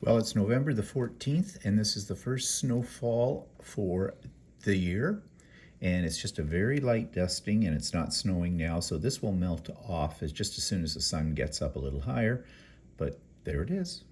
Well, it's November the 14th, and this is the first snowfall for the year. And it's just a very light dusting, and it's not snowing now, so this will melt off just as soon as the sun gets up a little higher. But there it is.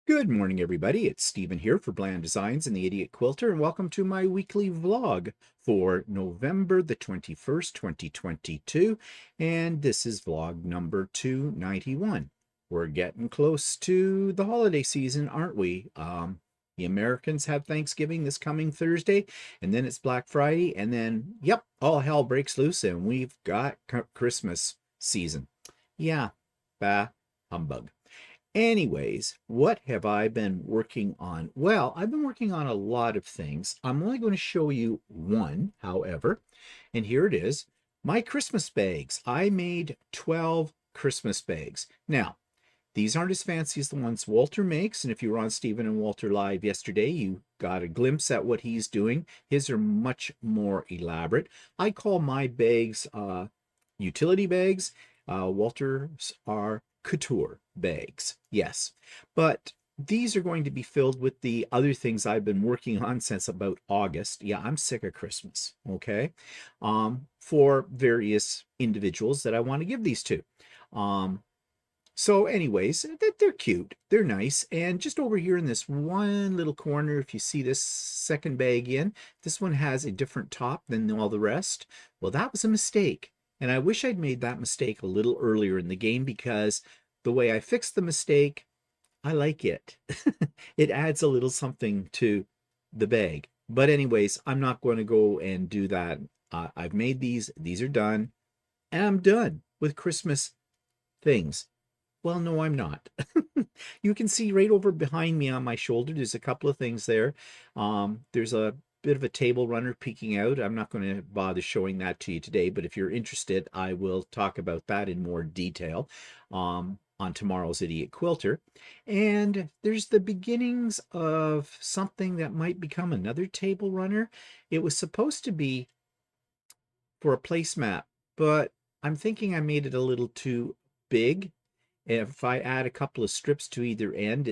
Good morning, everybody. It's Stephen here for Bland Designs and the Idiot Quilter, and welcome to my weekly vlog for November the 21st, 2022. And this is vlog number 291. We're getting close to the holiday season, aren't we? The Americans have Thanksgiving this coming Thursday, and then it's Black Friday, and then, yep, all hell breaks loose, and we've got Christmas season. Yeah, bah, humbug. Anyways, what have I been working on? Well, I've been working on a lot of things. I'm only going to show you one, however, and here it is. My Christmas bags. I made 12 Christmas bags. Now, these aren't as fancy as the ones Walter makes, and if you were on Stephen and Walter Live yesterday, you got a glimpse at what he's doing. His are much more elaborate. I call my bags utility bags. Walter's are couture bags, yes. But these are going to be filled with the other things I've been working on since about August. Yeah, I'm sick of Christmas, okay? For various individuals that I want to give these to. So anyways, they're cute, they're nice, and just over here in this one little corner, if you see this second bag in, this one has a different top than all the rest. Well, that was a mistake. And I wish I'd made that mistake a little earlier in the game, because the way I fixed the mistake, I like it. It adds a little something to the bag. But anyways, I'm not going to go and do that. I've made these are done, and I'm done with Christmas things. Well, no, I'm not. You can see right over behind me on my shoulder, there's a couple of things there. There's a bit of a table runner peeking out. I'm not going to bother showing that to you today, but if you're interested, I will talk about that in more detail on tomorrow's Idiot Quilter. And there's the beginnings of something that might become another table runner. It was supposed to be for a placemat, but I'm thinking I made it a little too big. If I add a couple of strips to either end,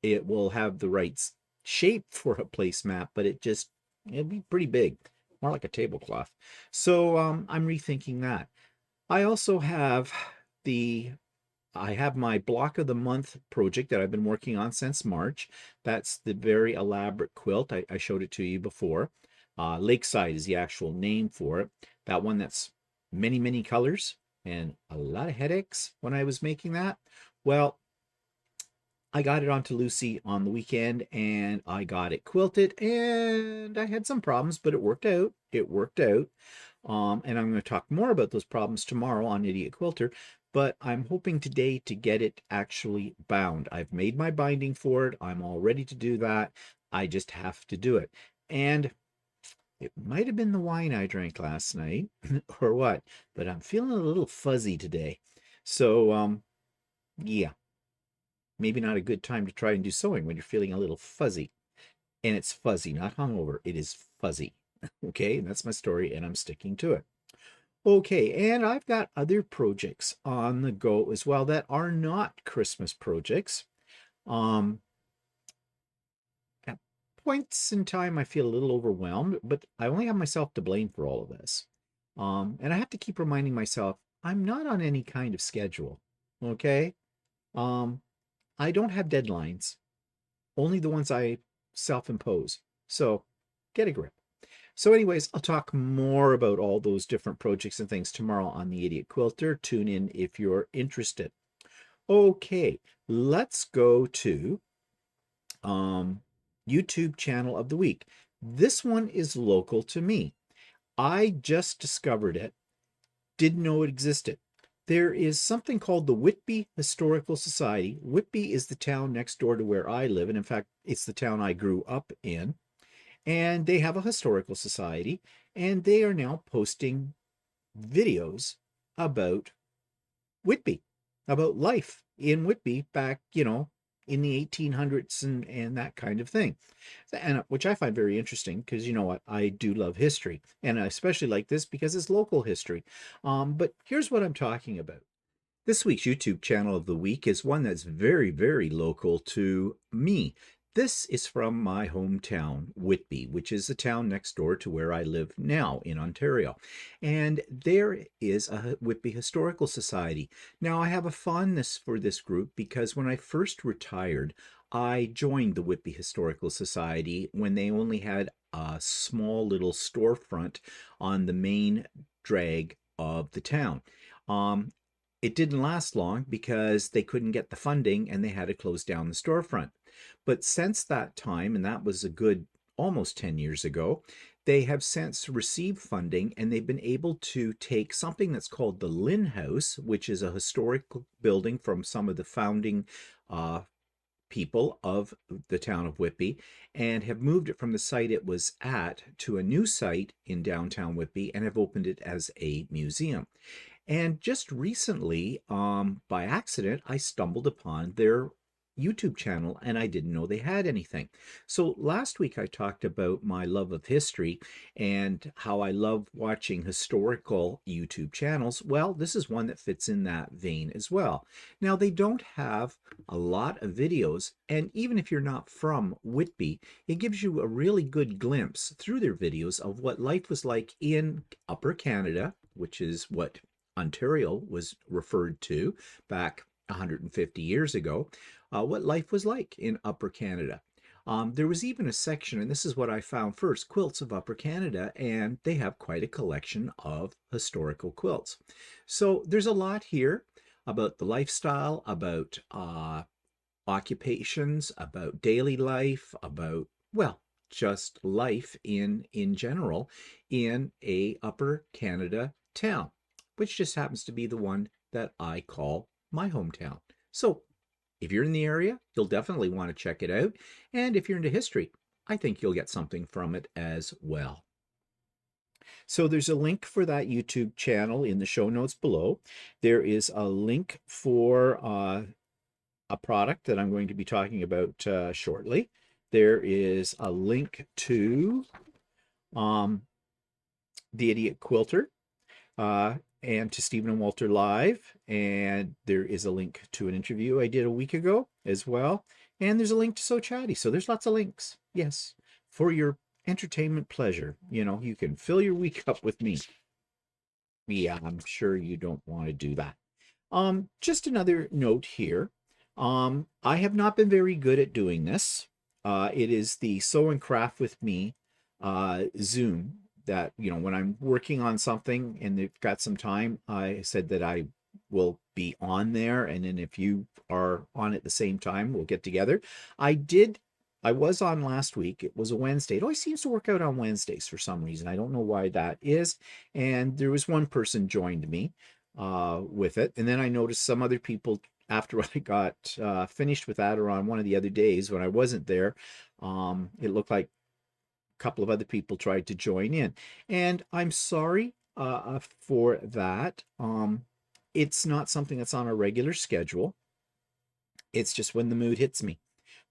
it will have the right shape for a placemat, but it'll be pretty big, more like a tablecloth. So I'm rethinking that. I also have my block of the month project that I've been working on since March. That's the very elaborate quilt. I showed it to you before. Lakeside is the actual name for it. That one that's many, many colors and a lot of headaches when I was making that. Well, I got it onto Lucy on the weekend, and I got it quilted, and I had some problems, but it worked out. It worked out. And I'm going to talk more about those problems tomorrow on Idiot Quilter, but I'm hoping today to get it actually bound. I've made my binding for it. I'm all ready to do that. I just have to do it. And it might have been the wine I drank last night or what, but I'm feeling a little fuzzy today. So, yeah, maybe not a good time to try and do sewing when you're feeling a little fuzzy. And it's fuzzy, not hungover. It is fuzzy. Okay, and that's my story, and I'm sticking to it. Okay, and I've got other projects on the go as well that are not Christmas projects. At points in time, I feel a little overwhelmed, but I only have myself to blame for all of this. And I have to keep reminding myself, I'm not on any kind of schedule, okay? I don't have deadlines, only the ones I self-impose. So get a grip. So anyways, I'll talk more about all those different projects and things tomorrow on the Idiot Quilter. Tune in if you're interested. Okay, let's go to YouTube channel of the week. This one is local to me. I just discovered it, didn't know it existed. There is something called the Whitby Historical Society. Whitby is the town next door to where I live, and in fact, it's the town I grew up in. And they have a historical society, and they are now posting videos about Whitby, about life in Whitby back, in the 1800s and that kind of thing. And which I find very interesting because you know what, I do love history, and I especially like this because it's local history. But here's what I'm talking about. This week's YouTube channel of the week is one that's very, very local to me. This is from my hometown, Whitby, which is the town next door to where I live now in Ontario. And there is a Whitby Historical Society. Now, I have a fondness for this group because when I first retired, I joined the Whitby Historical Society when they only had a small little storefront on the main drag of the town. Um, it didn't last long because they couldn't get the funding and they had to close down the storefront. But since that time, and that was a good almost 10 years ago, they have since received funding and they've been able to take something that's called the Lynn House, which is a historical building from some of the founding people of the town of Whitby, and have moved it from the site it was at to a new site in downtown Whitby and have opened it as a museum. And just recently, by accident, I stumbled upon their YouTube channel and I didn't know they had anything. So last week I talked about my love of history and how I love watching historical YouTube channels. Well, this is one that fits in that vein as well. Now, they don't have a lot of videos, and even if you're not from Whitby, it gives you a really good glimpse through their videos of what life was like in Upper Canada, which is what Ontario was referred to back 150 years ago, what life was like in Upper Canada. There was even a section, and this is what I found first, Quilts of Upper Canada, and they have quite a collection of historical quilts. So there's a lot here about the lifestyle, about occupations, about daily life, about, well, just life in general in a Upper Canada town, which just happens to be the one that I call my hometown. So if you're in the area, you'll definitely want to check it out. And if you're into history, I think you'll get something from it as well. So there's a link for that YouTube channel in the show notes below. There is a link for a product that I'm going to be talking about shortly. There is a link to The Idiot Quilter, and to Stephen and Walter Live. And there is a link to an interview I did a week ago as well. And there's a link to So Chatty. So there's lots of links. Yes, for your entertainment pleasure. You know, you can fill your week up with me. Yeah, I'm sure you don't want to do that. Just another note here. I have not been very good at doing this. It is the Sew and Craft with Me Zoom that, you know, when I'm working on something and they've got some time, I said that I will be on there. And then if you are on at the same time, we'll get together. I was on last week. It was a Wednesday. It always seems to work out on Wednesdays for some reason. I don't know why that is. And there was one person joined me with it. And then I noticed some other people after I got finished with that, or on one of the other days when I wasn't there. It looked like a couple of other people tried to join in. And I'm sorry for that. It's not something that's on a regular schedule. It's just when the mood hits me,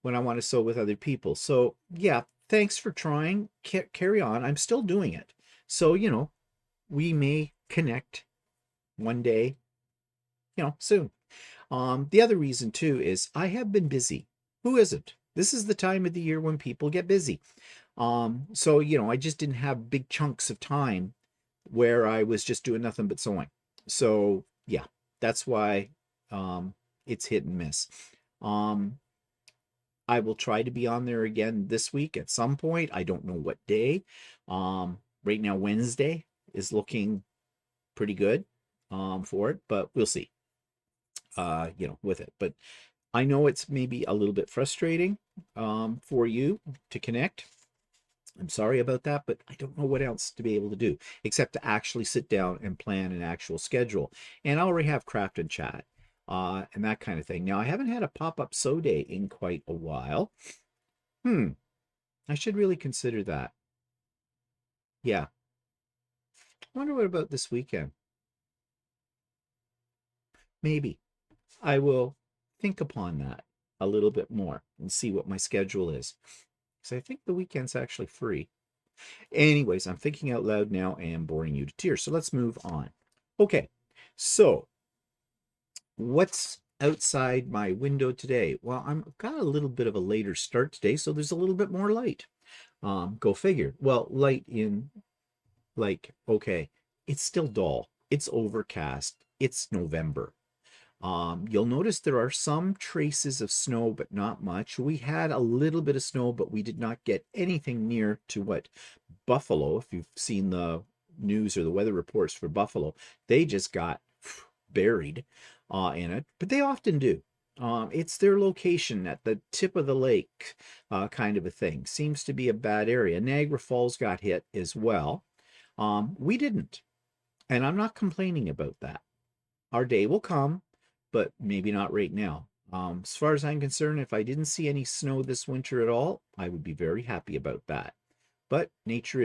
when I want to sew with other people. So yeah, thanks for trying. Carry on. I'm still doing it. So, you know, we may connect one day, you know, soon. The other reason too is I have been busy. Who isn't? This is the time of the year when people get busy. So, you know, I just didn't have big chunks of time where I was just doing nothing but sewing. So yeah, that's why it's hit and miss. I will try to be on there again this week at some point. I don't know what day. Right now, Wednesday is looking pretty good for it, but we'll see. You know, with it. But I know it's maybe a little bit frustrating for you to connect. I'm sorry about that, but I don't know what else to be able to do except to actually sit down and plan an actual schedule. And I already have Craft and Chat and that kind of thing. Now, I haven't had a pop-up sew day in quite a while. I should really consider that. Yeah. I wonder what about this weekend? Maybe. I will think upon that. a little bit more and see what my schedule is. So I think the weekend's actually free. Anyways, I'm thinking out loud now and boring you to tears. So let's move on. Okay, so what's outside my window today? Well, I've got a little bit of a later start today, so there's a little bit more light. Go figure. Well, light in like, okay, it's still dull. It's overcast. It's November. You'll notice there are some traces of snow, but not much. We had a little bit of snow, but we did not get anything near to what Buffalo, if you've seen the news or the weather reports for Buffalo, they just got buried in it, but they often do. It's their location at the tip of the lake, kind of a thing. Seems to be a bad area. Niagara Falls got hit as well. We didn't, and I'm not complaining about that. Our day will come, but maybe not right now. As far as I'm concerned, if I didn't see any snow this winter at all, I would be very happy about that. But nature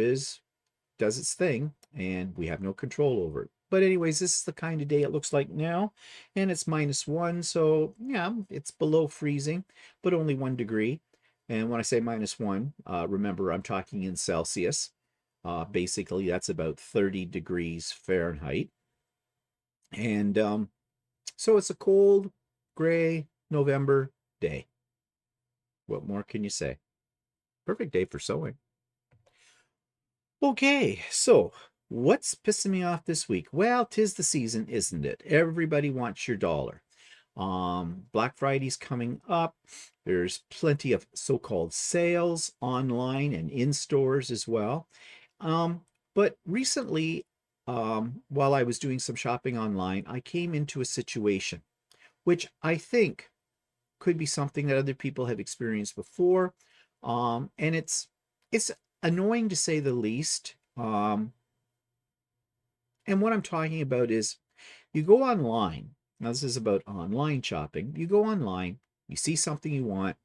does its thing, and we have no control over it. But anyways, this is the kind of day it looks like now, and it's -1, so yeah, it's below freezing, but only 1 degree. And when I say -1, remember I'm talking in Celsius. Basically, that's about 30 degrees Fahrenheit. And so it's a cold, gray November day. What more can you say? Perfect day for sewing. Okay, so what's pissing me off this week? Well, 'tis the season, isn't it? Everybody wants your dollar. Black Friday's coming up. There's plenty of so-called sales online and in stores as well. But recently, while I was doing some shopping online, I came into a situation which I think could be something that other people have experienced before. And it's annoying to say the least. And what I'm talking about is you go online. Now, this is about online shopping. You go online, you see something you want,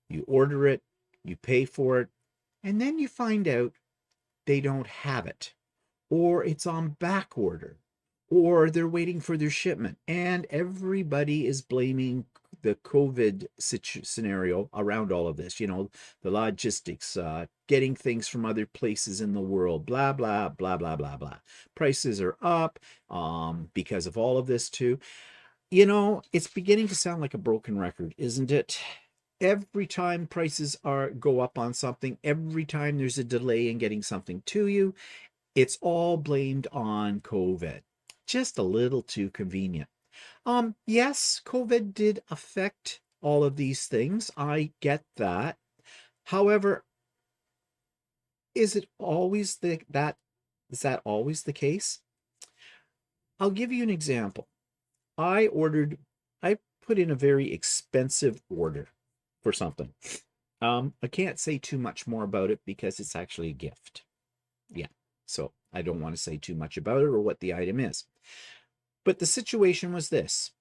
you order it, you pay for it, and then you find out they don't have it, or it's on back order, or they're waiting for their shipment. And everybody is blaming the COVID scenario around all of this, the logistics, getting things from other places in the world, blah, blah, blah, blah, blah, blah. Prices are up because of all of this too. It's beginning to sound like a broken record, isn't it? Every time prices go up on something, every time there's a delay in getting something to you, it's all blamed on COVID. Just a little too convenient. Yes, COVID did affect all of these things. I get that. However, is that always the case? I'll give you an example. I put in a very expensive order for something. I can't say too much more about it because it's actually a gift. Yeah, so I don't want to say too much about it or what the item is. But the situation was this.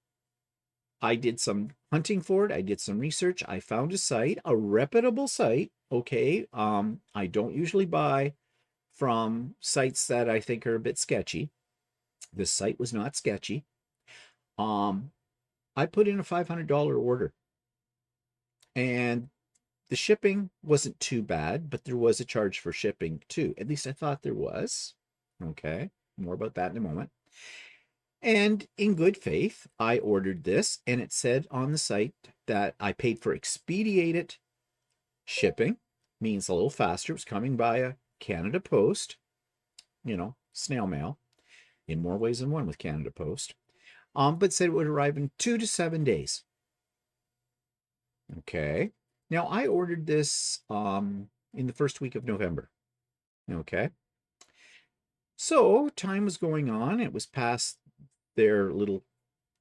I did some hunting for it. I did some research. I found a site, a reputable site. Okay. I don't usually buy from sites that I think are a bit sketchy. This site was not sketchy. I put in a $500 order, and the shipping wasn't too bad, but there was a charge for shipping too. At least I thought there was. Okay. More about that in a moment. And in good faith, I ordered this, and it said on the site that I paid for expedited shipping, means a little faster. It was coming via Canada Post, snail mail, in more ways than one with Canada Post. But said it would arrive in 2 to 7 days. Okay. Now, I ordered this in the first week of November. Okay. So time was going on. It was past their little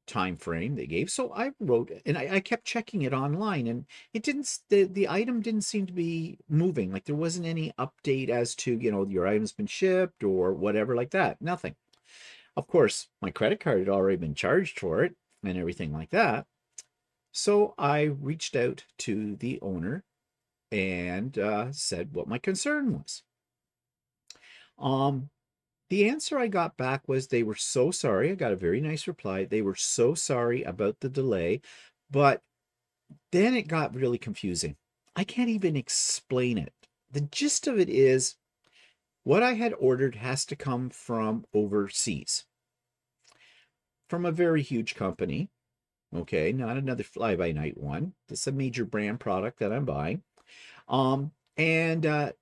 time frame they gave. So I wrote, and I kept checking it online, and it didn't, the item didn't seem to be moving. Like there wasn't any update as to, your item's been shipped or whatever like that. Nothing. Of course, my credit card had already been charged for it and everything like that. So I reached out to the owner and said what my concern was. The answer I got back was they were so sorry. I got a very nice reply. They were so sorry about the delay, but then it got really confusing. I can't even explain it. The gist of it is what I had ordered has to come from overseas, from a very huge company. Okay, not another fly by night one. This is a major brand product that I'm buying. And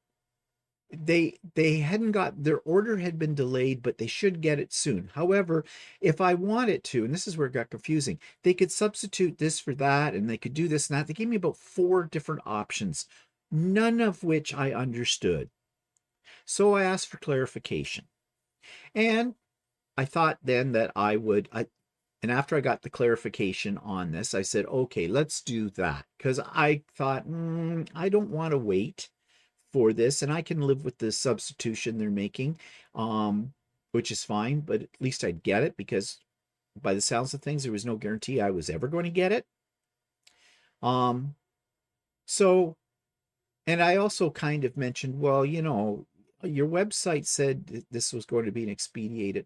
they hadn't got their order had been delayed, but they should get it soon. However, if I wanted to, and this is where it got confusing, they could substitute this for that, and they could do this and that. They gave me about 4 different options, none of which I understood. So I asked for clarification. And I thought then that and after I got the clarification on this, I said, okay, let's do that. Because I thought, I don't want to wait for this, and I can live with the substitution they're making, which is fine, but at least I'd get it because by the sounds of things, there was no guarantee I was ever going to get it. So, and I also kind of mentioned, well, your website said this was going to be an expedited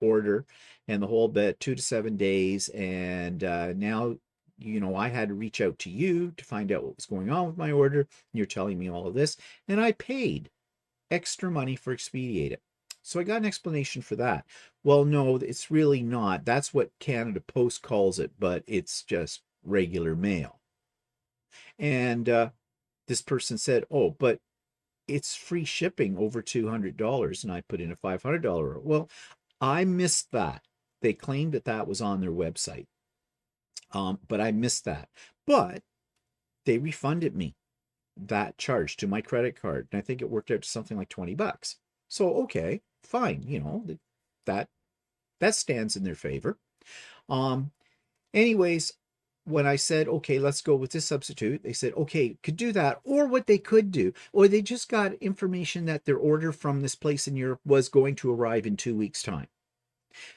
order and the whole bit, 2 to 7 days. And now, I had to reach out to you to find out what was going on with my order. You're telling me all of this, and I paid extra money for Expedite it. So I got an explanation for that. Well, no, it's really not. That's what Canada Post calls it, but it's just regular mail. And this person said, oh, but it's free shipping over $200. And I put in a $500. Well, I missed that. They claimed that that was on their website, but I missed that. But they refunded me that charge to my credit card, and I think it worked out to something like $20. So okay, fine, that that stands in their favor. Anyways, when I said, okay, let's go with this substitute, they said, okay, could do that. Or what they could do, or they just got information that their order from this place in Europe was going to arrive in 2 weeks' time.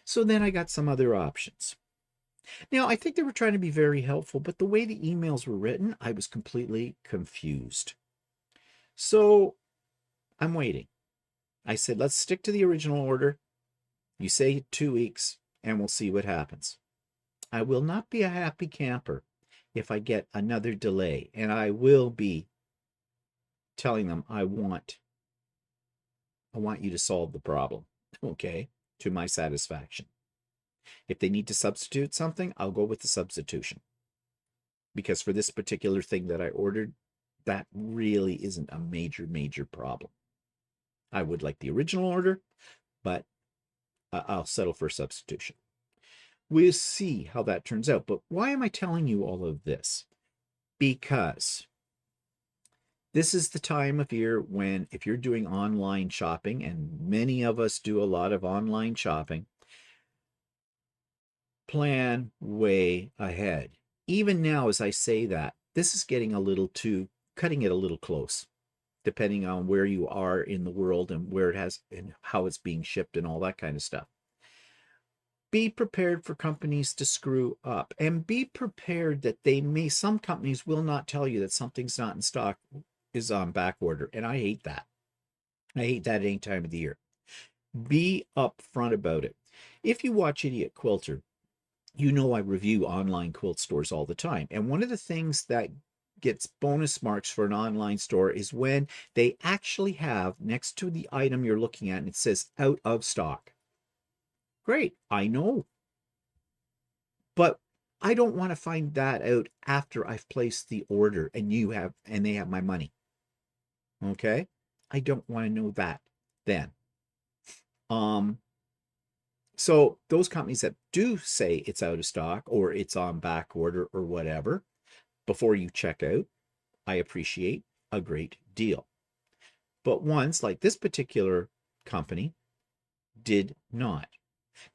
So then I got some other options. Now, I think they were trying to be very helpful, but the way the emails were written, I was completely confused. So I'm waiting. I said, let's stick to the original order. You say 2 weeks, and we'll see what happens. I will not be a happy camper if I get another delay, and I will be telling them I want you to solve the problem, okay, to my satisfaction. If they need to substitute something, I'll go with the substitution. Because for this particular thing that I ordered, that really isn't a major, major problem. I would like the original order, but I'll settle for substitution. We'll see how that turns out. But why am I telling you all of this? Because this is the time of year when, if you're doing online shopping, and many of us do a lot of online shopping, plan way ahead. Even now, as I say that, this is getting cutting it a little close, depending on where you are in the world and where it has and how it's being shipped and all that kind of stuff. Be prepared for companies to screw up, and be prepared that some companies will not tell you that something's not in stock, is on back order. And I hate that. I hate that any time of the year. Be upfront about it. If you watch Idiot Quilter, I review online quilt stores all the time. And one of the things that gets bonus marks for an online store is when they actually have next to the item you're looking at, and it says out of stock. Great, I know. But I don't want to find that out after I've placed the order and they have my money. Okay? I don't want to know that then. So those companies that do say it's out of stock or it's on back order or whatever, before you check out, I appreciate a great deal. But ones like this particular company did not.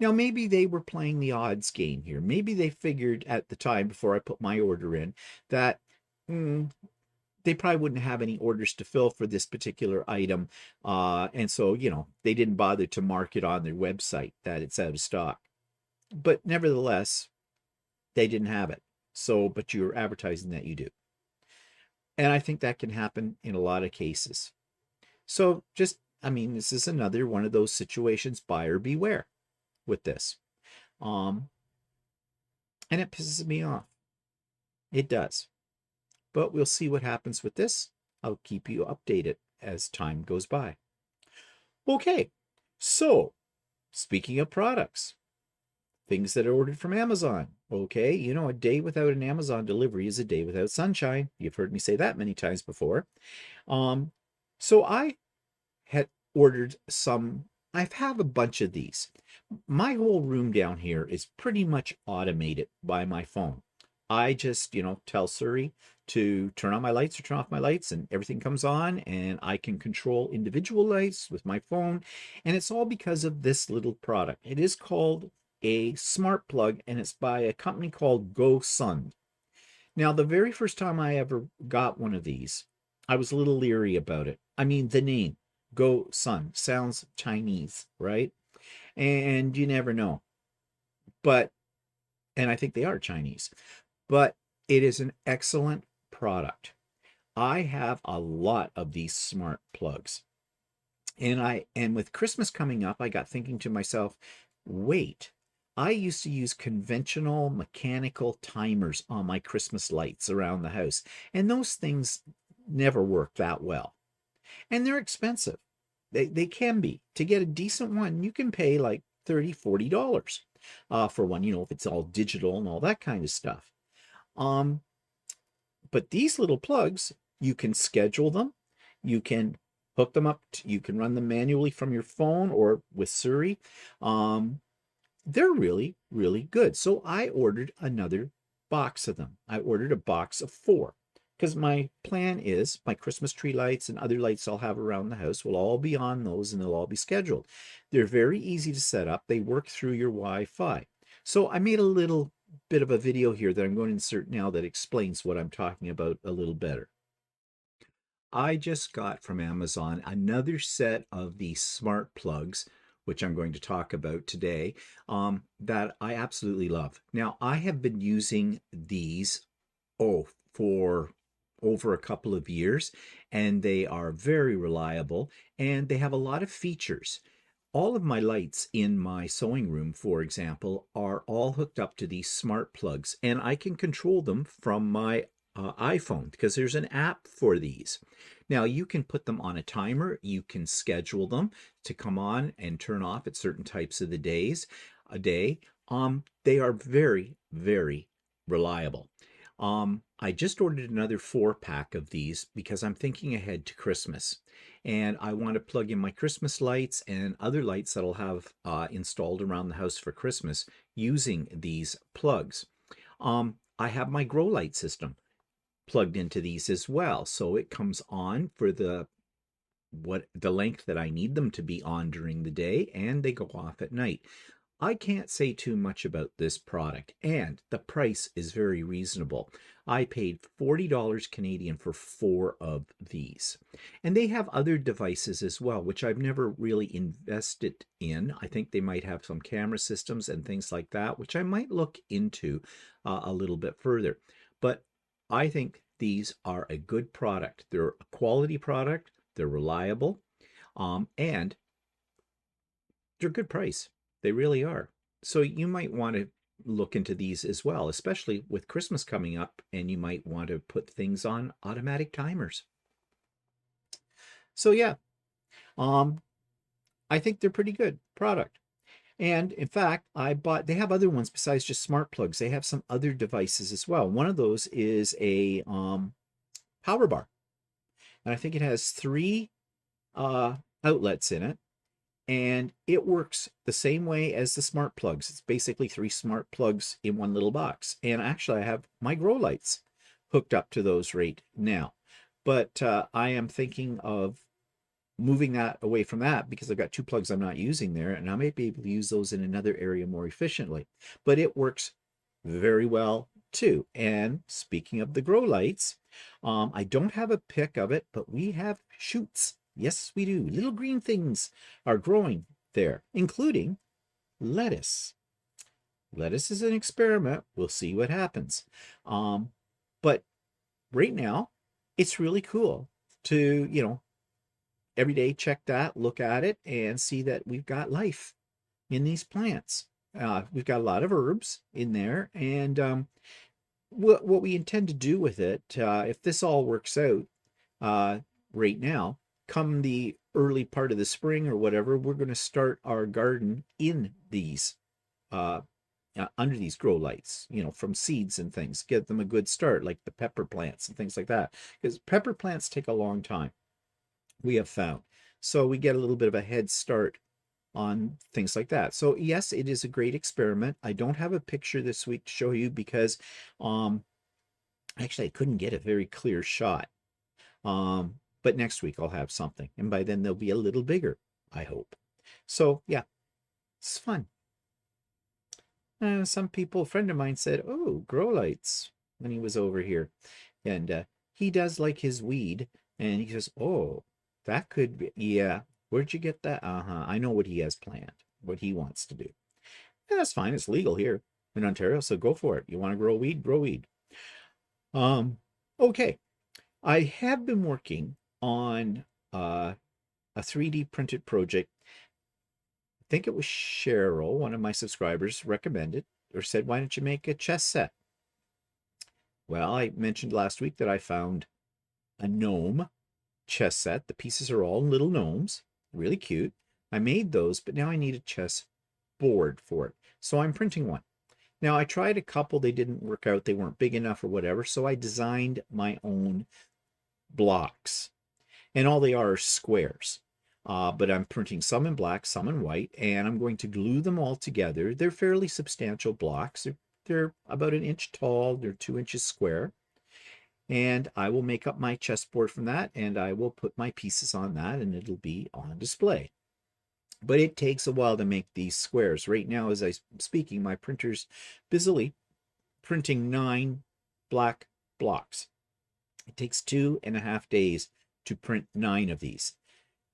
Now, maybe they were playing the odds game here. Maybe they figured at the time before I put my order in that they probably wouldn't have any orders to fill for this particular item. And so, they didn't bother to mark it on their website that it's out of stock. But nevertheless, they didn't have it. So, but you're advertising that you do. And I think that can happen in a lot of cases. So this is another one of those situations, buyer beware with this. And it pisses me off. It does. But we'll see what happens with this. I'll keep you updated as time goes by. Okay, so speaking of products, things that are ordered from Amazon. Okay, you know, a day without an Amazon delivery is a day without sunshine. You've heard me say that many times before. Um, so I had ordered some, I've have a bunch of these. My whole room down here is pretty much automated by my phone. I just, tell Siri to turn on my lights or turn off my lights, and everything comes on, and I can control individual lights with my phone. And it's all because of this little product. It is called a smart plug, and it's by a company called Go Sun. Now, the very first time I ever got one of these, I was a little leery about it. I mean, the name, Go Sun, sounds Chinese, right? And you never know. But, and I think they are Chinese, but it is an excellent product. I have a lot of these smart plugs. And with Christmas coming up, I got thinking to myself, wait, I used to use conventional mechanical timers on my Christmas lights around the house, and those things never work that well. And they're expensive. They can be. To get a decent one, you can pay like $30, $40 for one, if it's all digital and all that kind of stuff. But these little plugs, you can schedule them. You can hook them up. You can run them manually from your phone or with Siri. They're really, really good. So I ordered another box of them. I ordered a box of 4 because my plan is my Christmas tree lights and other lights I'll have around the house will all be on those, and they'll all be scheduled. They're very easy to set up. They work through your Wi-Fi. So I made a little bit of a video here that I'm going to insert now that explains what I'm talking about a little better. I just got from Amazon another set of these smart plugs, which I'm going to talk about today, that I absolutely love. Now, I have been using these, for over a couple of years, and they are very reliable, and they have a lot of features. All of my lights in my sewing room, for example, are all hooked up to these smart plugs, and I can control them from my iPhone because there's an app for these. Now, you can put them on a timer. You can schedule them to come on and turn off at certain types of a day. They are very, very reliable. I just ordered another 4-pack of these because I'm thinking ahead to Christmas, and I want to plug in my Christmas lights and other lights that I'll have installed around the house for Christmas using these plugs. I have my grow light system plugged into these as well, so it comes on for the length that I need them to be on during the day, and they go off at night. I can't say too much about this product, and the price is very reasonable. I paid $40 Canadian for 4 of these. And they have other devices as well, which I've never really invested in. I think they might have some camera systems and things like that, which I might look into a little bit further. But I think these are a good product. They're a quality product, they're reliable, and they're a good price. They really are. So you might want to look into these as well, especially with Christmas coming up, and you might want to put things on automatic timers. So yeah, I think they're pretty good product. And in fact, they have other ones besides just smart plugs. They have some other devices as well. One of those is a power bar. And I think it has 3 outlets in it. And it works the same way as the smart plugs. It's basically 3 smart plugs in one little box. And actually, I have my grow lights hooked up to those right now. But I am thinking of moving that away from that because I've got 2 plugs I'm not using there, and I might be able to use those in another area more efficiently. But it works very well too. And speaking of the grow lights, I don't have a pic of it, but we have shoots. Yes, we do. Little green things are growing there, including lettuce. Lettuce is an experiment. We'll see what happens. But right now, it's really cool to, every day check that, look at it, and see that we've got life in these plants. We've got a lot of herbs in there, and what we intend to do with it, if this all works out right now, come the early part of the spring or whatever, we're going to start our garden in these uh, under these grow lights, from seeds and things, get them a good start, like the pepper plants and things like that, because pepper plants take a long time, we have found. So we get a little bit of a head start on things like that. So yes, it is a great experiment. I don't have a picture this week to show you because actually I couldn't get a very clear shot. But next week I'll have something, and by then they'll be a little bigger, I hope. So yeah, it's fun. Some people, a friend of mine said, oh, grow lights, when he was over here. And he does like his weed. And he says, oh, that could be, yeah. Where'd you get that? I know what he has planned, what he wants to do. Yeah, that's fine. It's legal here in Ontario, so go for it. You want to grow weed? Grow weed. Okay. I have been working on a 3D printed project. I think it was Cheryl, one of my subscribers, recommended or said, why don't you make a chess set? Well, I mentioned last week that I found a gnome chess set. The pieces are all little gnomes, really cute. I made those, but now I need a chess board for it. So I'm printing one. Now I tried a couple, they didn't work out, they weren't big enough or whatever, so I designed my own blocks. And all they are squares. But I'm printing some in black, some in white, and I'm going to glue them all together. They're fairly substantial blocks. They're about 1 inch tall, they're 2 inches square. And I will make up my chessboard from that, and I will put my pieces on that, and it'll be on display. But it takes a while to make these squares. Right now, as I'm speaking, my printer's busily printing 9 black blocks. It takes 2.5 days to print 9 of these.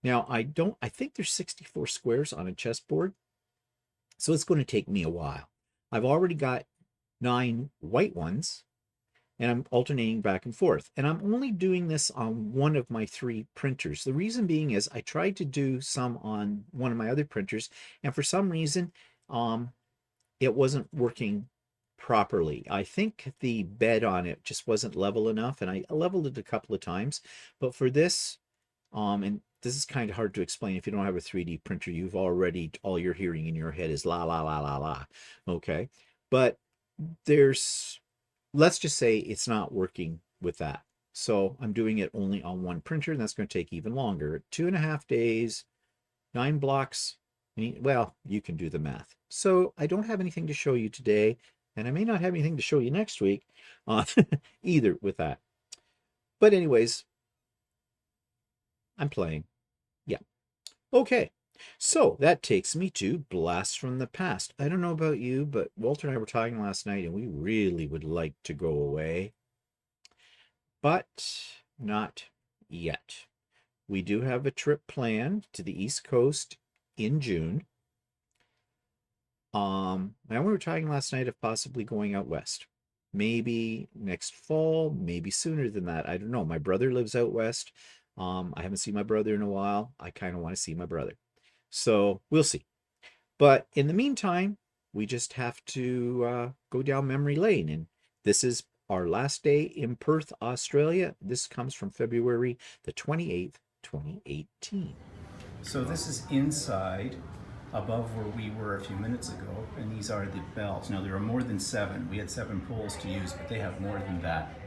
Now, I think there's 64 squares on a chessboard, so it's going to take me a while. I've already got 9 white ones, and I'm alternating back and forth. And I'm only doing this on one of my 3 printers. The reason being is I tried to do some on one of my other printers, and for some reason, it wasn't working properly. I think the bed on it just wasn't level enough, and I leveled it a couple of times. But for this, and this is kind of hard to explain if you don't have a 3D printer. You've already, all you're hearing in your head is la, la, la, la, la. Okay. But let's just say it's not working with that. So I'm doing it only on one printer, and that's going to take even longer. 2.5 days, 9 blocks. Well, you can do the math. So I don't have anything to show you today, and I may not have anything to show you next week either with that. But anyways, I'm playing. Yeah. Okay. So that takes me to Blast from the Past. I don't know about you, but Walter and I were talking last night, and we really would like to go away. But not yet. We do have a trip planned to the East Coast in June. Now we were talking last night of possibly going out west. Maybe next fall, maybe sooner than that. I don't know. My brother lives out west. I haven't seen my brother in a while. I kind of want to see my brother. So we'll see. But in the meantime, we just have to go down memory lane. And this is our last day in Perth, Australia. This comes from February the 28th, 2018. So this is inside, above where we were a few minutes ago, and these are the bells. Now there are more than 7. We had 7 poles to use, but they have more than that.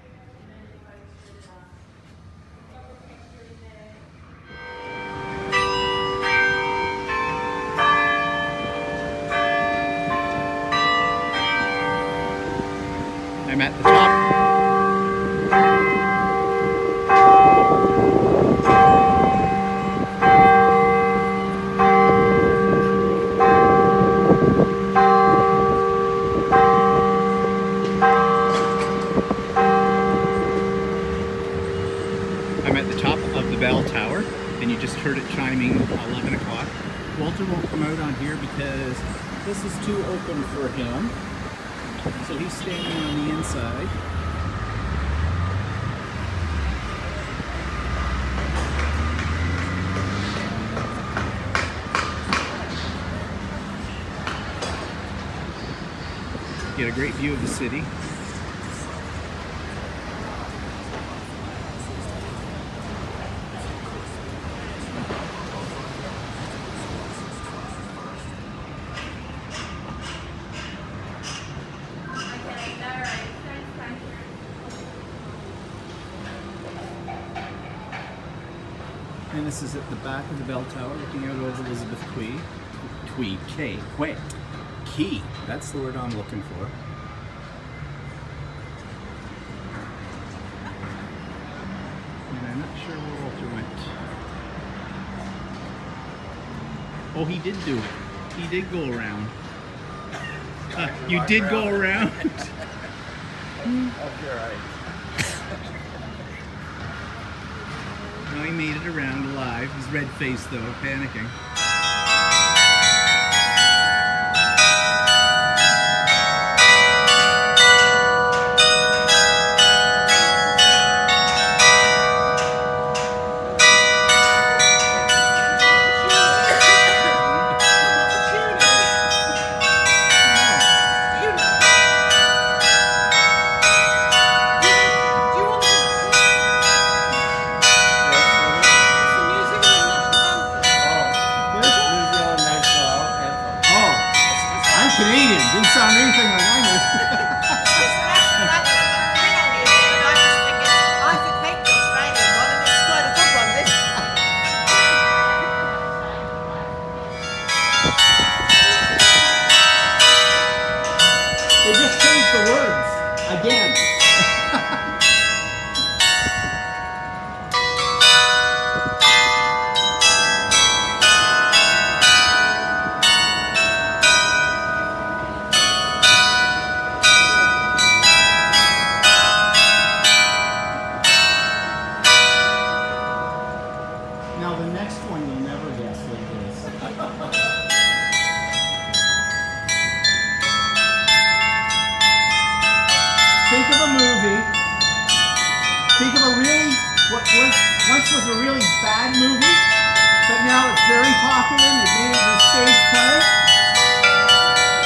I'm at the top. I'm at the top of the bell tower, and you just heard it chiming 11 o'clock. Walter won't come out on here because this is too open for him. So he's standing on the inside. Get a great view of the city. And this is at the back of the bell tower, looking out over Elizabeth Quay. That's the word I'm looking for. And I'm not sure where Walter went. Oh, he did do it. He did go around. You did go around? That's all right. No, he made it around alive. He's red-faced though, panicking. Canadian. Didn't sound anything like I knew. They just changed the words again. Now the next one you'll never guess what it is. Think of a movie. Think of a really, what once was a really bad movie, but now it's very popular and they've made it into a stage play.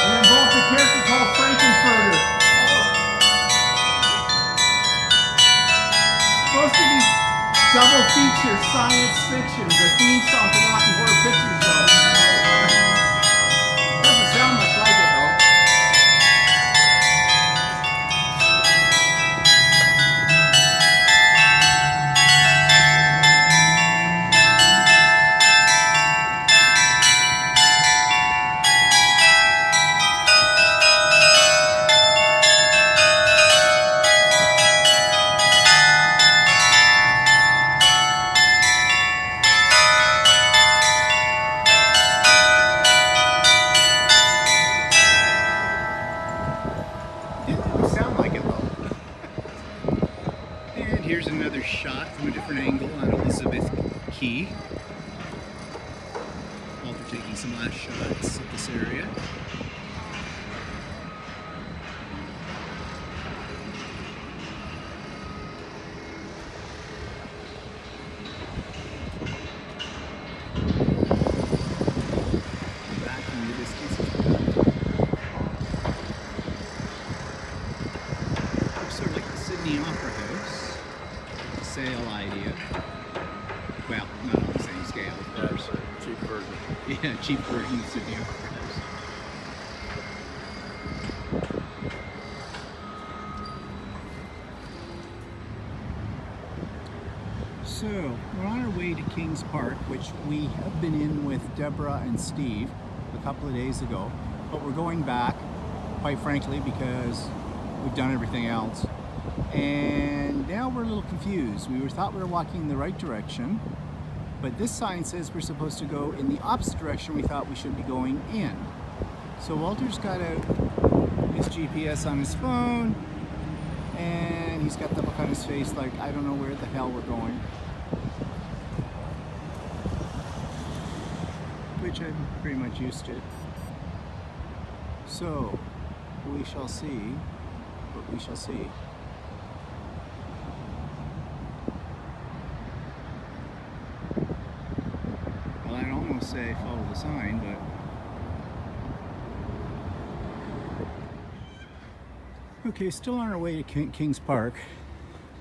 And it involves a character called Frankenfurter. Supposed to be double feature science fiction, the theme song for the Rocky Horror Picture Show. Doesn't sound much like it though. Here's another shot from a different angle on Elizabeth Quay. Walter taking some last shots of this area. Back in the distance. Looks sort of like the Sydney Opera House. Sale idea. Well, not on the same scale, of course. Cheap version. Yeah, cheap versions of the Opera House. So, we're on our way to Kings Park, which we have been in with Deborah and Steve a couple of days ago, but we're going back, quite frankly, because we've done everything else. And now we're a little confused. We thought we were walking in the right direction, but this sign says we're supposed to go in the opposite direction we thought we should be going in. So Walter's got out his GPS on his phone, and he's got the look on his face like, I don't know where the hell we're going. Which I'm pretty much used to. So, we shall see what we shall see. Well, I'd almost say follow the sign, but okay, still on our way to Kings Park.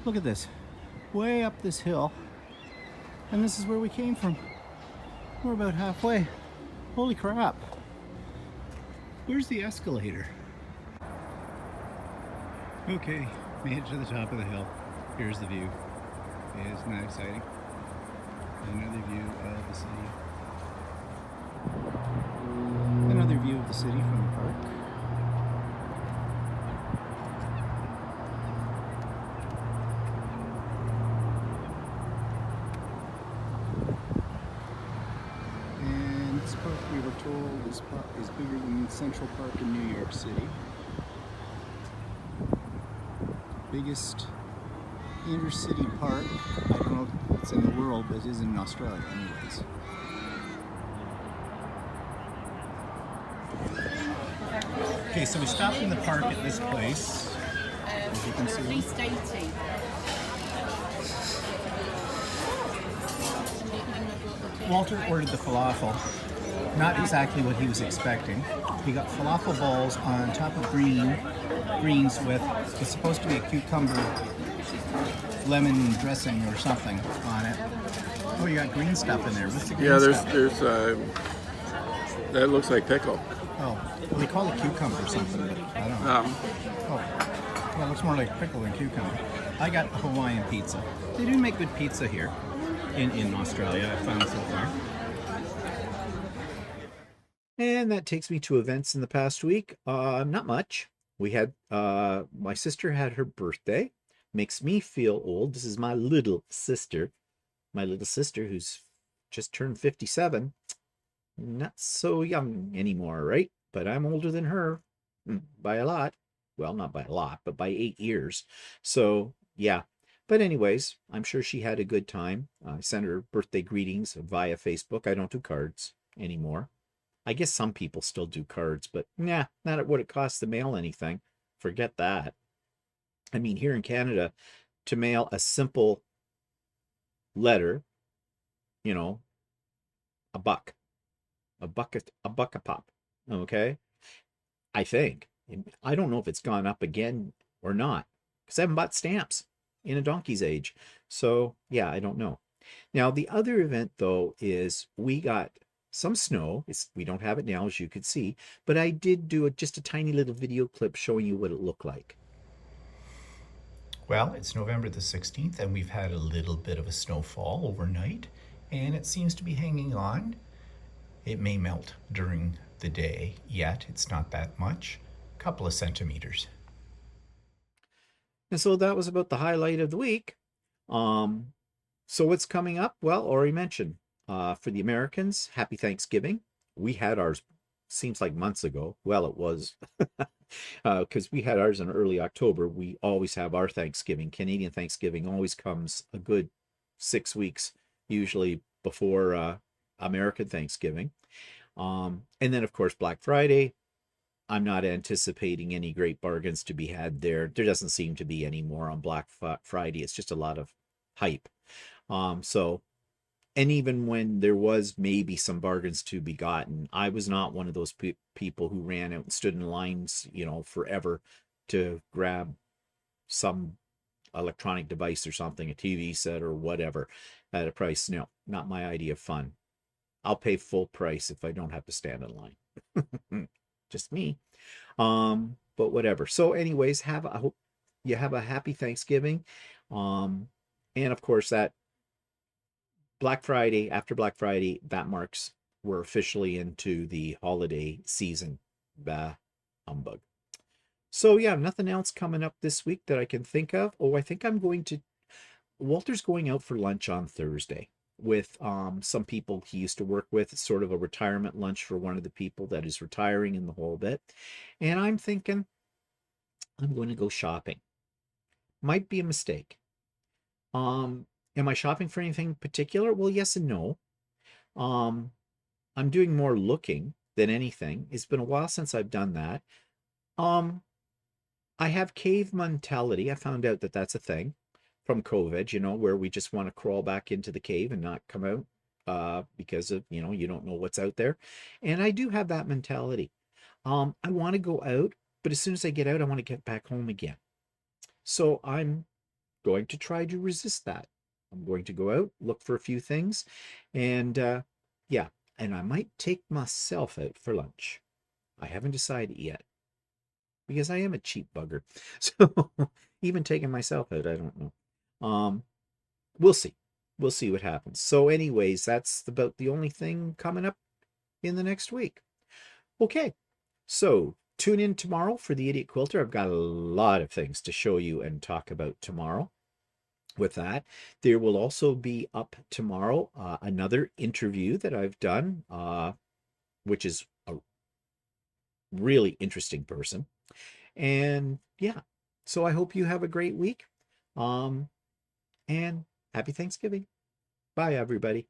Look at this, way up this hill, and this is where we came from. We're about halfway. Holy crap. Where's the escalator? Okay, made it to the top of the hill. Here's the view. Isn't that exciting? Another view of the city. Another view of the city from the park. And this park, we were told, is bigger than Central Park in New York City. Biggest inner-city park. I don't know if it's in the world, but it is in Australia anyways. Okay, so we stopped in the park at this place. As you can see. Walter ordered the falafel. Not exactly what he was expecting. He got falafel balls on top of greens with, it's supposed to be a cucumber lemon dressing or something on it. Oh, you got green stuff in there. What's the green stuff? Yeah, there's that looks like pickle. Oh, well, they call it cucumber or something, but I don't know. Oh, well, it looks more like pickle than cucumber. I got Hawaiian pizza. They do make good pizza here in Australia, I found so far. And that takes me to events in the past week. Not much. We had, my sister had her birthday. Makes me feel old. This is my little sister. My little sister who's just turned 57. Not so young anymore, right? But I'm older than her by a lot. Well, not by a lot, but by 8 years. So, yeah. But anyways, I'm sure she had a good time. I sent her birthday greetings via Facebook. I don't do cards anymore. I guess some people still do cards, but nah, not at what it costs to mail anything. Forget that. I mean, here in Canada, to mail a simple letter, you know, a buck a pop. Okay. I think. I don't know if it's gone up again or not, because I haven't bought stamps in a donkey's age. So yeah, I don't know. Now, the other event though is we got some snow. We don't have it now, as you could see, but I did do just a tiny little video clip showing you what it looked like. Well, it's November the 16th, and we've had a little bit of a snowfall overnight, and it seems to be hanging on. It may melt during the day, yet it's not that much, a couple of centimeters. And so that was about the highlight of the week. So what's coming up? Well, already mentioned. For the Americans, happy Thanksgiving. We had ours, seems like months ago. Well, it was, because we had ours in early October. We always have our Thanksgiving. Canadian Thanksgiving always comes a good 6 weeks, usually before American Thanksgiving. And then, of course, Black Friday. I'm not anticipating any great bargains to be had there. There doesn't seem to be any more on Black Friday. It's just a lot of hype. And even when there was maybe some bargains to be gotten, I was not one of those people who ran out and stood in lines, forever to grab some electronic device or something, a TV set or whatever, at a price. No, not my idea of fun. I'll pay full price if I don't have to stand in line. Just me. But whatever. So anyways, I hope you have a happy Thanksgiving. And of course that Black Friday, after Black Friday, that marks we're officially into the holiday season. Humbug. So yeah, nothing else coming up this week that I can think of. Oh, I think Walter's going out for lunch on Thursday with some people he used to work with. It's sort of a retirement lunch for one of the people that is retiring in the whole bit. And I'm thinking I'm going to go shopping. Might be a mistake. Am I shopping for anything particular? Well, yes and no. I'm doing more looking than anything. It's been a while since I've done that. I have cave mentality. I found out that that's a thing from COVID, where we just want to crawl back into the cave and not come out because of, you don't know what's out there. And I do have that mentality. I want to go out, but as soon as I get out, I want to get back home again. So I'm going to try to resist that. I'm going to go out, look for a few things, and yeah, and I might take myself out for lunch. I haven't decided yet, because I am a cheap bugger. So even taking myself out, I don't know. We'll see. we'll see what happens. So anyways, that's about the only thing coming up in the next week. Okay, so tune in tomorrow for the Idiot Quilter. I've got a lot of things to show you and talk about tomorrow. With that, there will also be up tomorrow another interview that I've done, which is a really interesting person. And yeah, so I hope you have a great week. And happy Thanksgiving. Bye, everybody.